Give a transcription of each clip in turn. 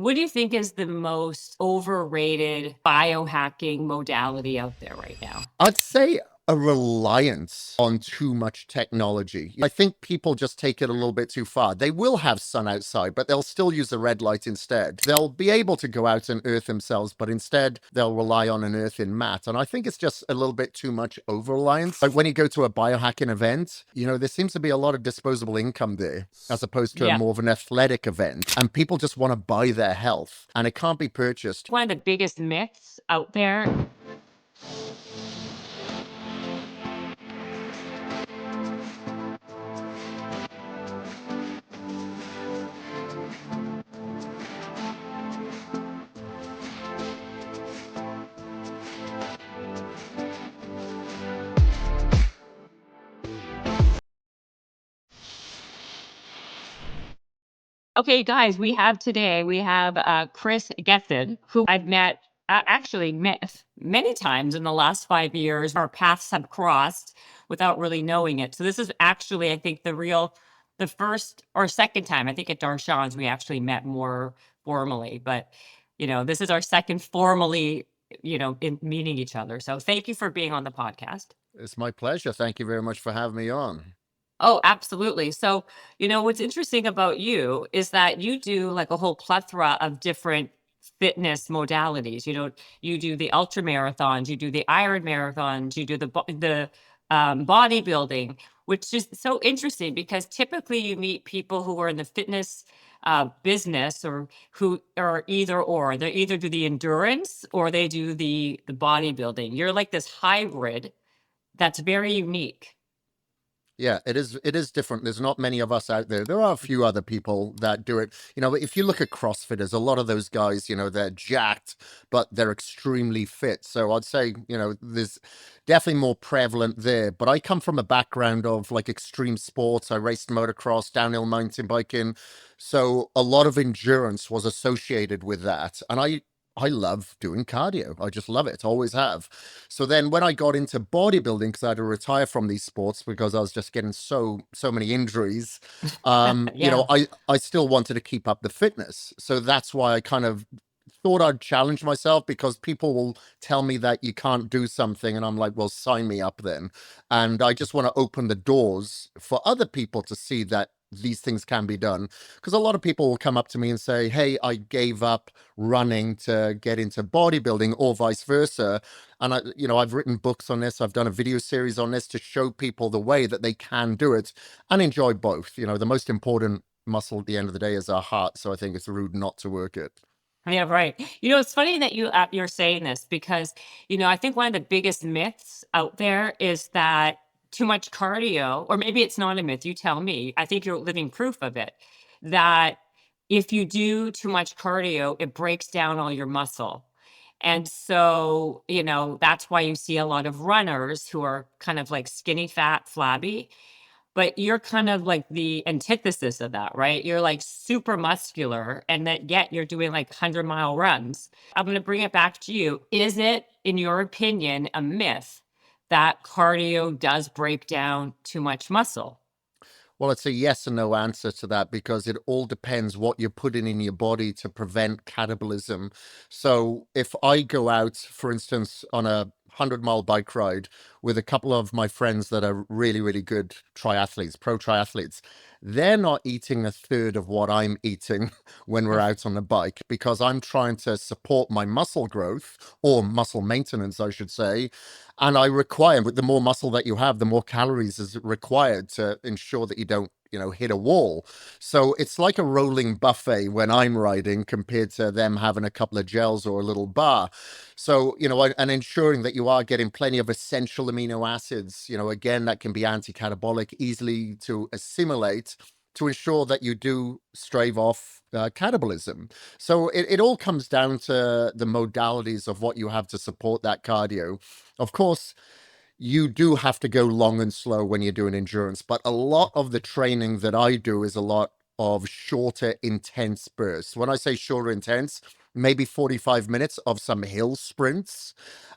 What do you think is the most overrated biohacking modality out there right now? I'd say a reliance on too much technology. I think people just take it a little bit too far. They will have sun outside, but they'll still use a red light instead. They'll be able to go out and earth themselves, but instead they'll rely on an earthing mat. And I think it's just a little bit too much over reliance. Like when you go to a biohacking event, there seems to be a lot of disposable income there as opposed to a Yeah. more of an athletic event. And people just want to buy their health and it can't be purchased. One of the biggest myths out there. Okay, guys, we have Kris Gethin, who I've met, actually met many times in the last 5 years. Our paths have crossed without really knowing it. So this is actually, I think, the first or second time. I think at Darshan's we actually met more formally, but this is our second formally, in meeting each other. So thank you for being on the podcast. It's my pleasure. Thank you very much for having me on. Oh, absolutely. So, what's interesting about you is that you do like a whole plethora of different fitness modalities. You do the ultra marathons, you do the Iron marathons, you do the bodybuilding, which is so interesting because typically you meet people who are in the fitness business or who are either or. They either do the endurance or they do the bodybuilding. You're like this hybrid that's very unique. Yeah, it is different. There's not many of us out there. There are a few other people that do it. If you look at CrossFitters, a lot of those guys, they're jacked, but they're extremely fit. So I'd say, there's definitely more prevalent there. But I come from a background of like extreme sports. I raced motocross, downhill mountain biking. So a lot of endurance was associated with that. And I love doing cardio. I just love it. Always have. So then when I got into bodybuilding, because I had to retire from these sports because I was just getting so many injuries, Yeah. I still wanted to keep up the fitness. So that's why I kind of thought I'd challenge myself because people will tell me that you can't do something and I'm like, well, sign me up then. And I just want to open the doors for other people to see that these things can be done, because a lot of people will come up to me and say, hey, I gave up running to get into bodybuilding or vice versa. And I've written books on this. I've done a video series on this to show people the way that they can do it and enjoy both. The most important muscle at the end of the day is our heart. So I think it's rude not to work it. Yeah, right. It's funny that you're saying this because I think one of the biggest myths out there is that too much cardio, or maybe it's not a myth. You tell me. I think you're living proof of it. That if you do too much cardio, it breaks down all your muscle. And so, that's why you see a lot of runners who are kind of like skinny, fat, flabby. But you're kind of like the antithesis of that, right? You're like super muscular and that yet you're doing like 100-mile runs. I'm going to bring it back to you. Is it, in your opinion, a myth that cardio does break down too much muscle? Well, it's a yes and no answer to that because it all depends what you're putting in your body to prevent catabolism. So if I go out, for instance, on a 100-mile bike ride with a couple of my friends that are really, really good triathletes, pro triathletes, they're not eating a third of what I'm eating when we're out on the bike because I'm trying to support my muscle growth or muscle maintenance, I should say. And I require, but the more muscle that you have, the more calories is required to ensure that you don't, hit a wall. So it's like a rolling buffet when I'm riding compared to them having a couple of gels or a little bar. So, and ensuring that you are getting plenty of essential amino acids, again, that can be anti-catabolic, easily to assimilate to ensure that you do stave off catabolism. So it all comes down to the modalities of what you have to support that cardio. Of course, you do have to go long and slow when you're doing endurance, but a lot of the training that I do is a lot of shorter, intense bursts. When I say shorter, intense, maybe 45 minutes of some hill sprints,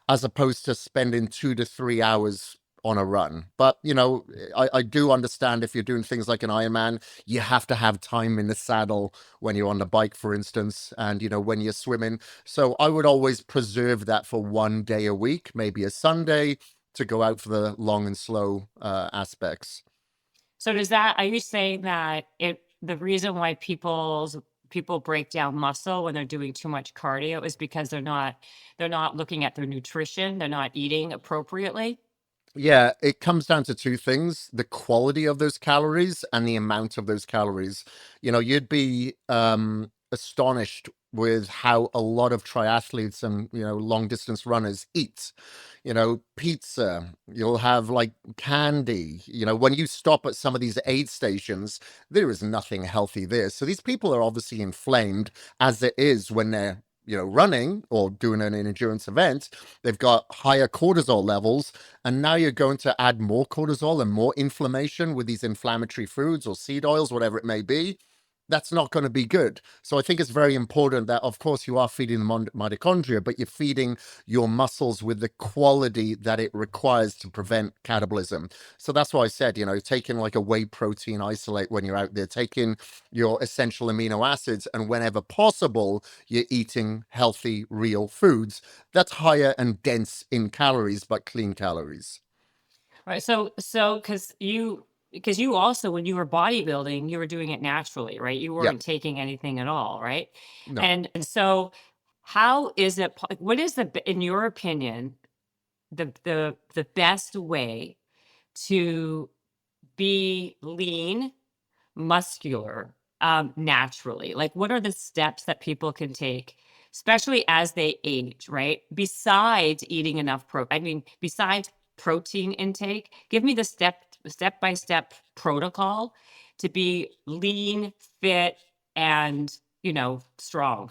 as opposed to spending 2 to 3 hours on a run. But, I do understand if you're doing things like an Ironman, you have to have time in the saddle when you're on the bike, for instance, and, when you're swimming. So I would always preserve that for one day a week, maybe a Sunday, to go out for the long and slow aspects. So are you saying that the reason why people break down muscle when they're doing too much cardio is because they're not looking at their nutrition, they're not eating appropriately? Yeah, it comes down to two things: the quality of those calories and the amount of those calories. You'd be astonished with how a lot of triathletes and, long distance runners eat. Pizza, you'll have like candy. When you stop at some of these aid stations, there is nothing healthy there. So these people are obviously inflamed, as it is when they're, running or doing an endurance event. They've got higher cortisol levels, and now you're going to add more cortisol and more inflammation with these inflammatory foods or seed oils, whatever it may be. That's not going to be good. So I think it's very important that, of course, you are feeding the mitochondria, but you're feeding your muscles with the quality that it requires to prevent catabolism. So that's why I said, taking like a whey protein isolate when you're out there, taking your essential amino acids, and whenever possible, you're eating healthy, real foods that's higher and dense in calories, but clean calories. Right. So because you also, when you were bodybuilding, you were doing it naturally, right? You Yeah, weren't taking anything at all, right? no. And so how is it what is in your opinion the best way to be lean, muscular, naturally? Like, what are the steps that people can take, especially as they age, right? Besides eating enough besides protein intake, give me the step by step protocol to be lean, fit, and strong.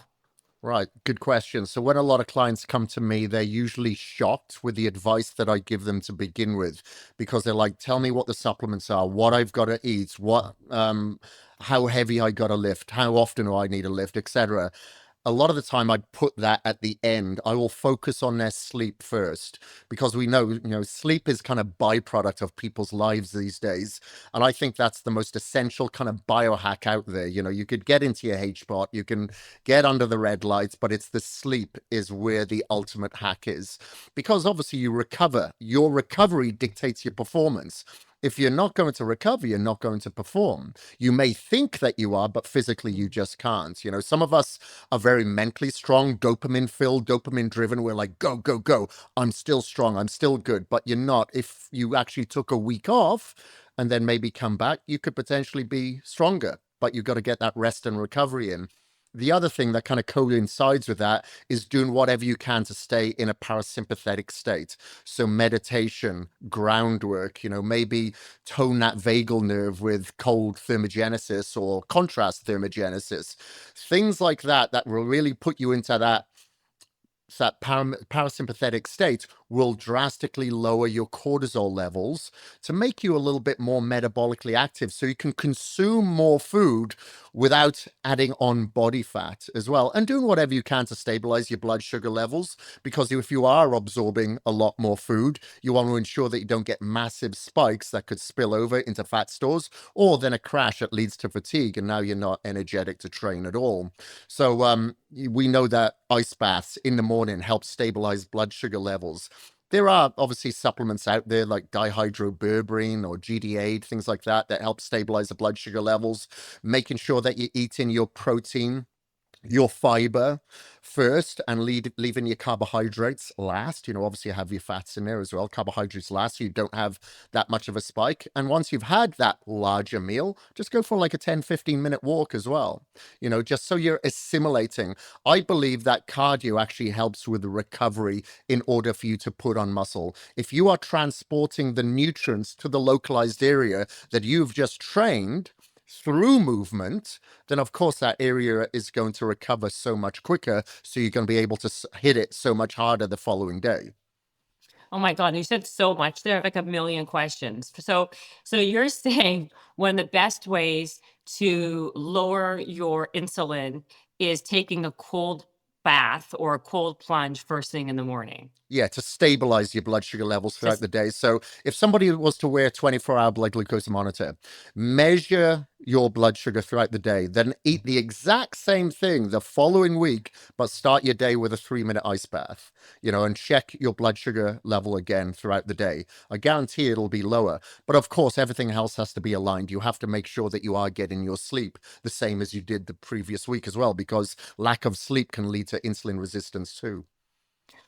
Right, good question. So when a lot of clients come to me, they're usually shocked with the advice that I give them to begin with, because they're like, "Tell me what the supplements are, what I've got to eat, how heavy I got to lift, how often do I need to lift, etc." A lot of the time I'd put that at the end. I will focus on their sleep first, because we know, sleep is kind of byproduct of people's lives these days. And I think that's the most essential kind of biohack out there. You could get into your H spot, you can get under the red lights, but it's the sleep is where the ultimate hack is. Because obviously you recover. Your recovery dictates your performance. If you're not going to recover, you're not going to perform. You may think that you are, but physically you just can't. Some of us are very mentally strong, dopamine filled, dopamine driven. We're like, go, go, go. I'm still strong. I'm still good. But you're not. If you actually took a week off and then maybe come back, you could potentially be stronger. But you've got to get that rest and recovery in. The other thing that kind of coincides with that is doing whatever you can to stay in a parasympathetic state. So meditation, groundwork, maybe tone that vagal nerve with cold thermogenesis or contrast thermogenesis. Things like that will really put you into that parasympathetic state will drastically lower your cortisol levels to make you a little bit more metabolically active, so you can consume more food without adding on body fat as well, and doing whatever you can to stabilize your blood sugar levels, because if you are absorbing a lot more food, you want to ensure that you don't get massive spikes that could spill over into fat stores, or then a crash that leads to fatigue and now you're not energetic to train at all. So we know that ice baths in the morning help stabilize blood sugar levels. There are obviously supplements out there like dihydroberberine or GDA, things like that help stabilize the blood sugar levels, making sure that you're eating your protein, your fiber first, and leaving your carbohydrates last. Obviously you have your fats in there as well, carbohydrates last, so you don't have that much of a spike. And once you've had that larger meal, just go for like a 10-15 minute walk as well, just so you're assimilating. I believe that cardio actually helps with the recovery in order for you to put on muscle. If you are transporting the nutrients to the localized area that you've just trained through movement, then of course that area is going to recover so much quicker. So you're going to be able to hit it so much harder the following day. Oh my God, you said so much there, like a million questions. So you're saying one of the best ways to lower your insulin is taking a cold bath or a cold plunge first thing in the morning. Yeah, to stabilize your blood sugar levels throughout Just the day. So if somebody was to wear a 24-hour blood glucose monitor, measure your blood sugar throughout the day, then eat the exact same thing the following week, but start your day with a 3-minute ice bath, and check your blood sugar level again throughout the day. I guarantee it'll be lower. But of course, everything else has to be aligned. You have to make sure that you are getting your sleep the same as you did the previous week as well, because lack of sleep can lead to insulin resistance too.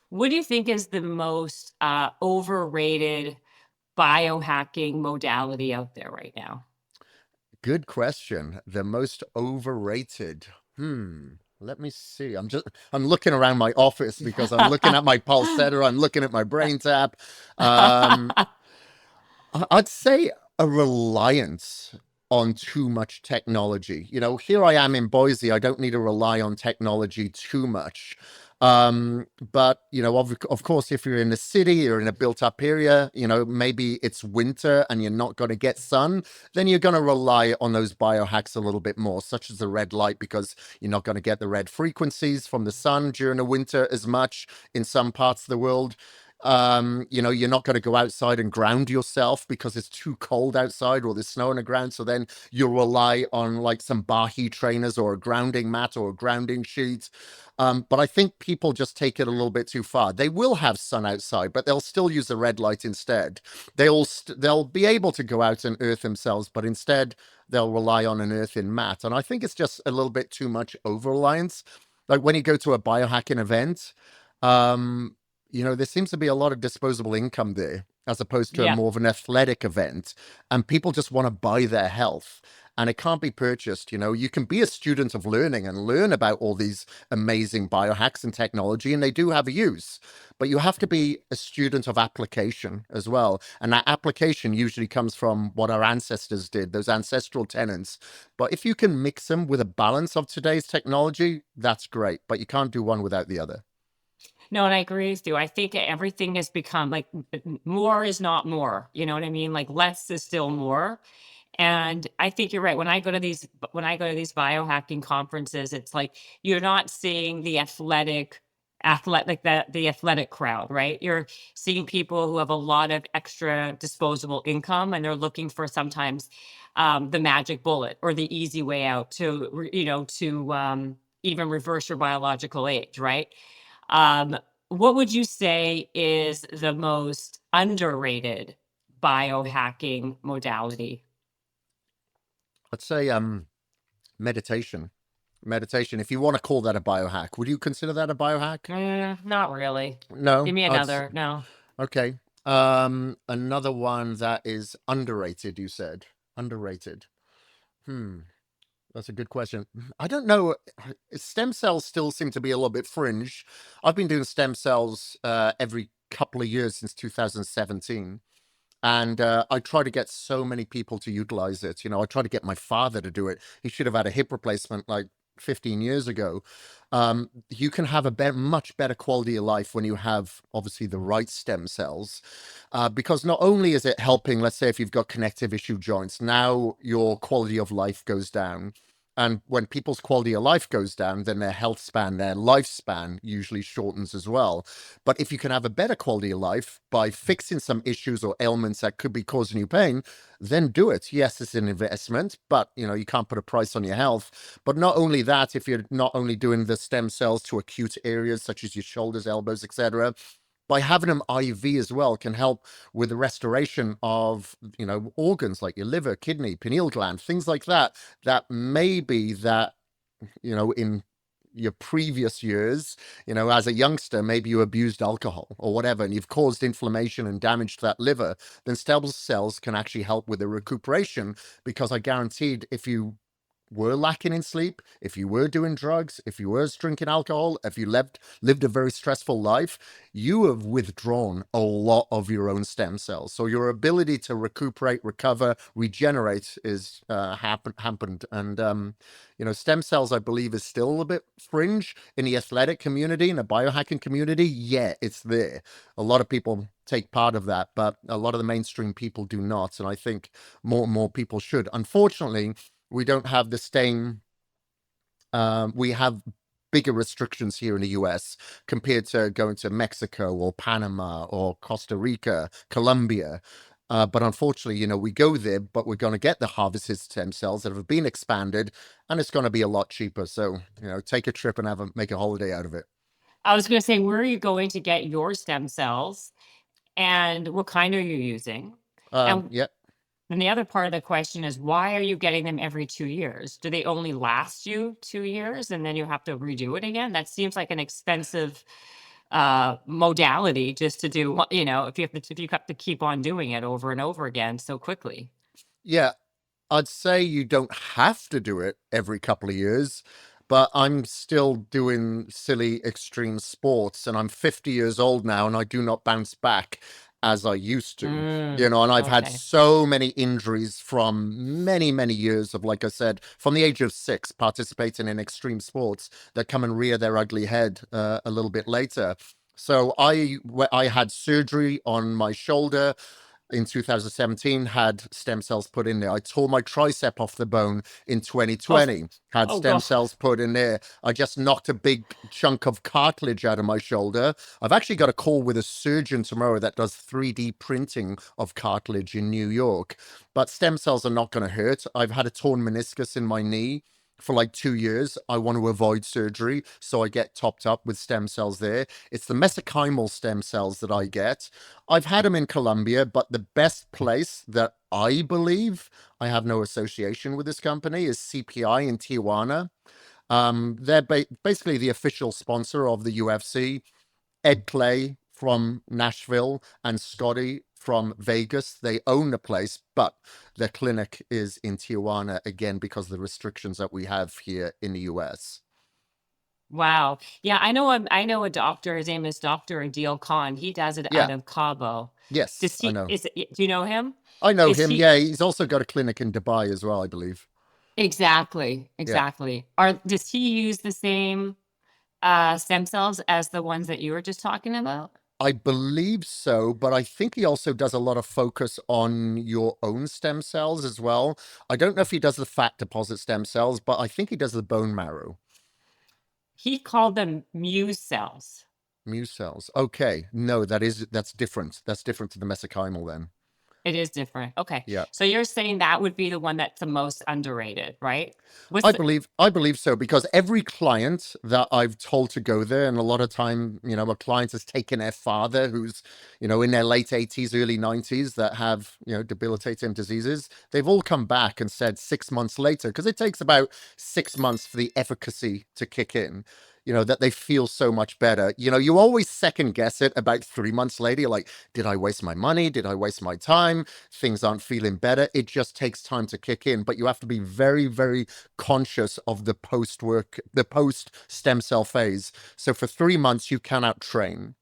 what do you think is the most overrated biohacking modality out there right now? Good question. The most overrated. Let me see. I'm looking around my office because I'm looking at my pulse setter, I'm looking at my brain tap. Um, I'd say a reliance on too much technology. Here I am in Boise. I don't need to rely on technology too much. But of course, if you're in a city or in a built-up area, maybe it's winter and you're not going to get sun, then you're going to rely on those biohacks a little bit more, such as the red light, because you're not going to get the red frequencies from the sun during the winter as much in some parts of the world. You're not going to go outside and ground yourself because it's too cold outside or there's snow on the ground. So then you'll rely on like some Bahi trainers or a grounding mat or a grounding sheet. But I think people just take it a little bit too far. They will have sun outside, but they'll still use the red light instead. They'll be able to go out and earth themselves, but instead they'll rely on an earthing mat. And I think it's just a little bit too much over reliance. Like when you go to a biohacking event, um, there seems to be a lot of disposable income there as opposed to a Yeah. more of an athletic event. And people just want to buy their health. And it can't be purchased. You can be a student of learning and learn about all these amazing biohacks and technology, and they do have a use. But you have to be a student of application as well. And that application usually comes from what our ancestors did, those ancestral tenets. But if you can mix them with a balance of today's technology, that's great. But you can't do one without the other. No, and I agree with you. I think everything has become like more is not more. You know what I mean? Like less is still more. And I think you're right. When I go to these biohacking conferences, it's like you're not seeing the athletic the athletic crowd, right? You're seeing people who have a lot of extra disposable income and they're looking for sometimes the magic bullet or the easy way out to even reverse your biological age, right? Um, what would you say is the most underrated biohacking modality? Let's say meditation. Meditation. If you want to call that a biohack, would you consider that a biohack? Not really. No. Give me another. No. Okay. Another one that is underrated, you said. Underrated. Hmm. That's a good question. I don't know. Stem cells still seem to be a little bit fringe. I've been doing stem cells every couple of years since 2017. And I try to get so many people to utilize it. I try to get my father to do it. He should have had a hip replacement like 15 years ago. You can have a much better quality of life when you have obviously the right stem cells, because not only is it helping, let's say if you've got connective issue joints, now your quality of life goes down. And when people's quality of life goes down, then their health span, their lifespan usually shortens as well. But if you can have a better quality of life by fixing some issues or ailments that could be causing you pain, then do it. Yes, it's an investment, but you can't put a price on your health. But not only that, if you're not only doing the stem cells to acute areas such as your shoulders, elbows, etc., by having them IV as well can help with the restoration of organs like your liver, kidney, pineal gland, things like that. That maybe that in your previous years, as a youngster, maybe you abused alcohol or whatever, and you've caused inflammation and damage to that liver, then stem cells can actually help with the recuperation, because I guaranteed if you were lacking in sleep, if you were doing drugs, if you were drinking alcohol, if you lived a very stressful life, you have withdrawn a lot of your own stem cells. So your ability to recuperate, recover, regenerate is hampered. And stem cells, I believe, is still a bit fringe in the athletic community, in the biohacking community. Yeah, it's there. A lot of people take part of that, but a lot of the mainstream people do not. And I think more and more people should. Unfortunately, we don't have the same. We have bigger restrictions here in the US compared to going to Mexico or Panama or Costa Rica, Colombia. But unfortunately, we go there, but we're going to get the harvested stem cells that have been expanded, and it's going to be a lot cheaper. So, take a trip and make a holiday out of it. I was going to say, where are you going to get your stem cells and what kind are you using? And Yeah. then the other part of the question is, why are you getting them every 2 years? Do they only last you 2 years and then you have to redo it again? That seems like an expensive modality just to do, if you have to keep on doing it over and over again so quickly. Yeah, I'd say you don't have to do it every couple of years, but I'm still doing silly extreme sports and I'm 50 years old now and I do not bounce back as I used to. And I've had Okay. so many injuries from many, many years of, like I said, from the age of 6, participating in extreme sports that come and rear their ugly head a little bit later. So I had surgery on my shoulder in 2017, had stem cells put in there. I tore my tricep off the bone in Oh, 2020, had oh stem God. cells put in there. I just knocked a big chunk of cartilage out of my shoulder. I've actually got a call with a surgeon tomorrow that does 3D printing of cartilage in New York. But stem cells are not going to hurt. I've had a torn meniscus in my knee for like 2 years. I want to avoid surgery, so I get topped up with stem cells there. It's the mesenchymal stem cells that I get. I've had them in Colombia, but the best place that I believe, I have no association with this company, is CPI in Tijuana. They're basically the official sponsor of the UFC. Ed Clay from Nashville and Scotty from Vegas, they own the place, but their clinic is in Tijuana again because of the restrictions that we have here in the US. Wow. Yeah, I know a doctor. His name is Dr. Adil Khan. He does it out Yeah. of Cabo. Yes, Does I he know. is it, do you know him? I know Is him. he Yeah, he's also got a clinic in Dubai as well, I believe. exactly, Yeah. exactly. Does he use the same stem cells as the ones that you were just talking about? I believe so, but I think he also does a lot of focus on your own stem cells as well. I don't know if he does the fat deposit stem cells, but I think he does the bone marrow. He called them Muse cells. Mu cells. Okay. No, that's different. That's different to the mesenchymal then. It is different. Okay. Yeah. So you're saying that would be the one that's the most underrated, right? What's I the, believe I believe so because every client that I've told to go there, and a lot of time, a client has taken their father who's, in their late 80s, early 90s that have, debilitating diseases. They've all come back and said 6 months later, because it takes about 6 months for the efficacy to kick in. That they feel so much better. You always second guess it about 3 months later. You're like, did I waste my money? Did I waste my time? Things aren't feeling better. It just takes time to kick in, but you have to be very, very conscious of the post stem cell phase. So for 3 months, you cannot train.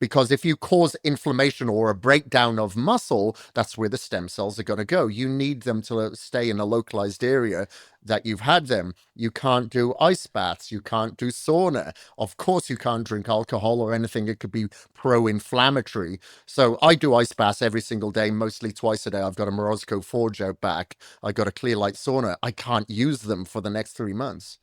Because if you cause inflammation or a breakdown of muscle, that's where the stem cells are going to go. You need them to stay in a localized area that you've had them. You can't do ice baths. You can't do sauna. Of course, you can't drink alcohol or anything. It could be pro-inflammatory. So I do ice baths every single day, mostly twice a day. I've got a Morozco Forge out back. I got a clear light sauna. I can't use them for the next 3 months.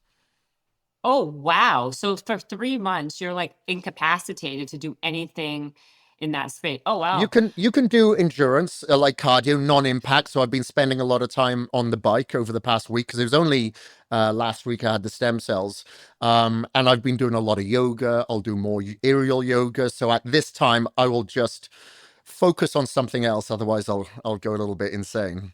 oh, wow. So for 3 months, you're like incapacitated to do anything in that space. Oh, You wow. can you can do endurance like cardio, non-impact. So I've been spending a lot of time on the bike over the past week because it was only last week I had the stem cells, and I've been doing a lot of yoga. I'll do more aerial yoga. So at this time, I will just focus on something else. Otherwise, I'll go a little bit insane.